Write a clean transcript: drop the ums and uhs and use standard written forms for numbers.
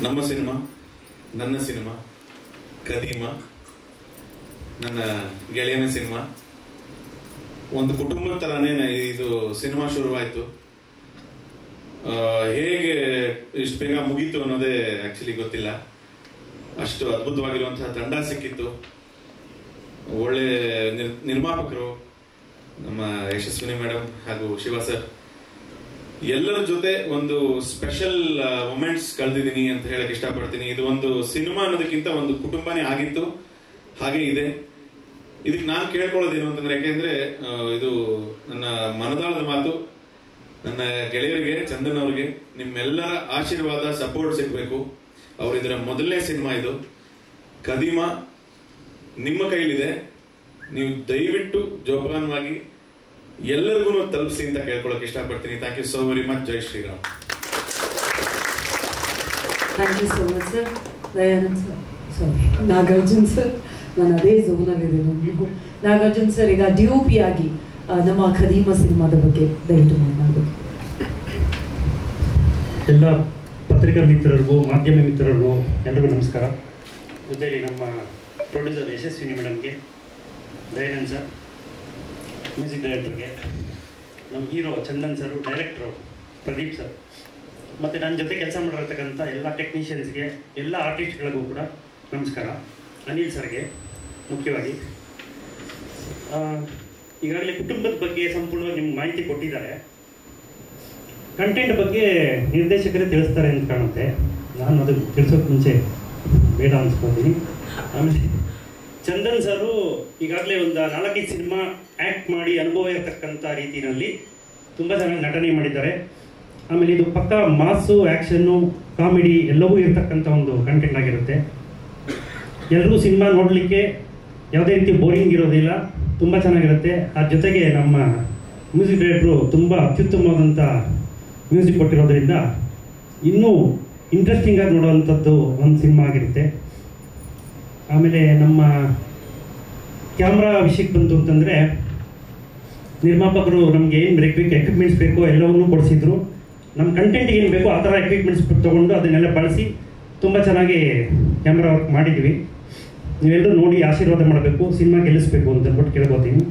ನಮ್ಮ ಸಿನಿಮಾ, ನನ್ನ ಸಿನಿಮಾ, ಕದೀಮ, ನನ್ನ ಗೆಳೆಯನ ಸಿನಿಮಾ. ಒಂದು ಕುಟುಂಬದ ತರಾನೇ ಇದು ಸಿನಿಮಾ ಶುರುವಾಯಿತು. ಹೇಗೆ ಇಷ್ಟು ಬೇಗ ಮುಗೀತು ಅನ್ನೋದೇ ಆಕ್ಚುಲಿ ಗೊತ್ತಿಲ್ಲ. ಅಷ್ಟು ಅದ್ಭುತವಾಗಿರುವಂತಹ ತಂಡ ಸಿಕ್ಕಿತ್ತು. ಒಳ್ಳೆ ನಿರ್ಮಾಪಕರು, ನಮ್ಮ ಯಶಸ್ವಿನಿ ಮೇಡಮ್ ಹಾಗೂ ಶಿವ ಸರ್, ಎಲ್ಲರ ಜೊತೆ ಒಂದು ಸ್ಪೆಷಲ್ ಮೊಮೆಂಟ್ಸ್ ಕಳೆದಿದ್ದೀನಿ ಅಂತ ಹೇಳಕ್ ಇಷ್ಟಪಡ್ತೀನಿ. ಇದು ಒಂದು ಸಿನಿಮಾ ಅನ್ನೋದಕ್ಕಿಂತ ಒಂದು ಕುಟುಂಬನೇ ಆಗಿತ್ತು, ಹಾಗೆ ಇದೆ. ಇದಕ್ಕೆ ನಾನು ಕೇಳ್ಕೊಳ್ಳೋದೇನು ಅಂತಂದ್ರೆ, ಯಾಕೆಂದ್ರೆ ಇದು ನನ್ನ ಮನದಾಳದ ಮಾತು. ನನ್ನ ಗೆಳೆಯರಿಗೆ, ಚಂದನ್ ಅವ್ರಿಗೆ ನಿಮ್ಮೆಲ್ಲರ ಆಶೀರ್ವಾದ, ಸಪೋರ್ಟ್ ಸಿಗ್ಬೇಕು. ಅವ್ರು ಇದರ ಮೊದಲನೇ ಸಿನಿಮಾ ಇದು. ಕದೀಮ ನಿಮ್ಮ ಕೈಲಿದೆ. ನೀವು ದಯವಿಟ್ಟು ಜೋಪಾನವಾಗಿ ಎಲ್ಲರಿಗೂ ತಲುಪಿಸಿ ಅಂತ ಕೇಳ್ಕೊಳಕ್ ಇಷ್ಟಪಡ್ತೀನಿ. Thank you so very much. ಜೈ Shriram. Thank you so much sir. Dayanand sir, sorry Nagarjun sir, ನಾನು ಅದೇ ಝೋನಲ್ಲಿದ್ದೀನಿ. ನಾಗಾರ್ಜುನ್ ಸರ್, ಈಗ DOP ಆಗಿ ನಮ್ಮ ಖದೀಮ ಸಿನಿಮಾದ ಬಗ್ಗೆ ದಯವಿಟ್ಟು ಮಾತನಾಡಬೇಕು. ಎಲ್ಲ ಪತ್ರಿಕಾ ಮಿತ್ರರಿಗೂ, ಮಾಧ್ಯಮ ಮಿತ್ರರಿಗೂ ಎಲ್ರಿಗೂ ನಮಸ್ಕಾರ. ಜೊತೆಗೆ ನಮ್ಮ ಪ್ರೊಡ್ಯೂಸರ್ ಯಶಸ್ವಿನಿ ಮೇಡಮ್ಗೆ, ದಯಾನಂದ್ ಸರ್, ಮ್ಯೂಸಿಕ್ ಡೈರೆಕ್ಟರ್ಗೆ, ನಮ್ಮ hero Chandan sir, director Pradeep sir, ಮತ್ತು ನನ್ನ ಜೊತೆ ಕೆಲಸ ಮಾಡಿರ್ತಕ್ಕಂಥ ಎಲ್ಲ ಟೆಕ್ನಿಷಿಯನ್ಸ್ಗೆ, ಎಲ್ಲ ಆರ್ಟಿಸ್ಟ್ಗಳಿಗೂ ಕೂಡ ನಮಸ್ಕಾರ. ಅನಿಲ್ ಸರ್ಗೆ ಮುಖ್ಯವಾಗಿ. ಈಗಾಗಲೇ ಕುಟುಂಬದ ಬಗ್ಗೆ ಸಂಪೂರ್ಣವಾಗಿ ನಿಮ್ಗೆ ಮಾಹಿತಿ ಕೊಟ್ಟಿದ್ದಾರೆ. ಕಂಟೆಂಟ್ ಬಗ್ಗೆ ನಿರ್ದೇಶಕರೇ ತಿಳಿಸ್ತಾರೆ ಅಂತ ಕಾಣುತ್ತೆ. ನಾನು ಅದು ತಿಳಿಸೋಕೆ ಮುಂಚೆ ಬೇಡ ಅನ್ಸ್ಕೊತೀನಿ. ಆಮೇಲೆ ಚಂದನ್ ಸರು ಈಗಾಗಲೇ ಒಂದು 4-5 ಸಿನಿಮಾ ಆ್ಯಕ್ಟ್ ಮಾಡಿ ಅನುಭವ ಇರತಕ್ಕಂಥ ರೀತಿಯಲ್ಲಿ ತುಂಬ ಚೆನ್ನಾಗಿ ನಟನೆ ಮಾಡಿದ್ದಾರೆ. ಆಮೇಲೆ ಇದು ಪಕ್ಕ ಮಾಸು, ಆ್ಯಕ್ಷನ್ನು, ಕಾಮಿಡಿ ಎಲ್ಲವೂ ಇರತಕ್ಕಂಥ ಒಂದು ಕಂಟೆಂಟ್ ಆಗಿರುತ್ತೆ. ಎಲ್ಲರೂ ಸಿನಿಮಾ ನೋಡಲಿಕ್ಕೆ ಯಾವುದೇ ರೀತಿ ಬೋರಿಂಗ್ ಇರೋದಿಲ್ಲ, ತುಂಬ ಚೆನ್ನಾಗಿರುತ್ತೆ. ಅದ್ರ ಜೊತೆಗೆ ನಮ್ಮ ಮ್ಯೂಸಿಕ್ ಡೈರೆಕ್ಟ್ರು ತುಂಬ ಅತ್ಯುತ್ತಮವಾದಂಥ ಮ್ಯೂಸಿಕ್ ಕೊಟ್ಟಿರೋದ್ರಿಂದ ಇನ್ನೂ ಇಂಟ್ರೆಸ್ಟಿಂಗಾಗಿ ನೋಡುವಂಥದ್ದು ಒಂದು ಸಿನಿಮಾ ಆಗಿರುತ್ತೆ. ಆಮೇಲೆ ನಮ್ಮ ಕ್ಯಾಮ್ರಾ ವಿಷಯಕ್ಕೆ ಬಂತು ಅಂತಂದರೆ, ನಿರ್ಮಾಪಕರು ನಮಗೆ ಏನು ಎಕ್ವಿಪ್ಮೆಂಟ್ಸ್ ಬೇಕೋ ಎಲ್ಲವನ್ನೂ ಕೊಡಿಸಿದ್ರು. ನಮ್ಮ ಕಂಟೆಂಟ್ಗೆ ಏನು ಬೇಕೋ ಆ ಥರ ಎಕ್ವಿಪ್ಮೆಂಟ್ಸ್ ತೊಗೊಂಡು ಅದನ್ನೆಲ್ಲ ಬಳಸಿ ತುಂಬ ಚೆನ್ನಾಗಿ ಕ್ಯಾಮ್ರಾ ವರ್ಕ್ ಮಾಡಿದ್ವಿ. ನೀವೆಲ್ಲರೂ ನೋಡಿ ಆಶೀರ್ವಾದ ಮಾಡಬೇಕು, ಸಿನಿಮಾ ಗೆಲ್ಲಿಸ್ಬೇಕು ಅಂತ ಅಂದ್ಬಿಟ್ಟು ಕೇಳ್ಕೊತೀನಿ.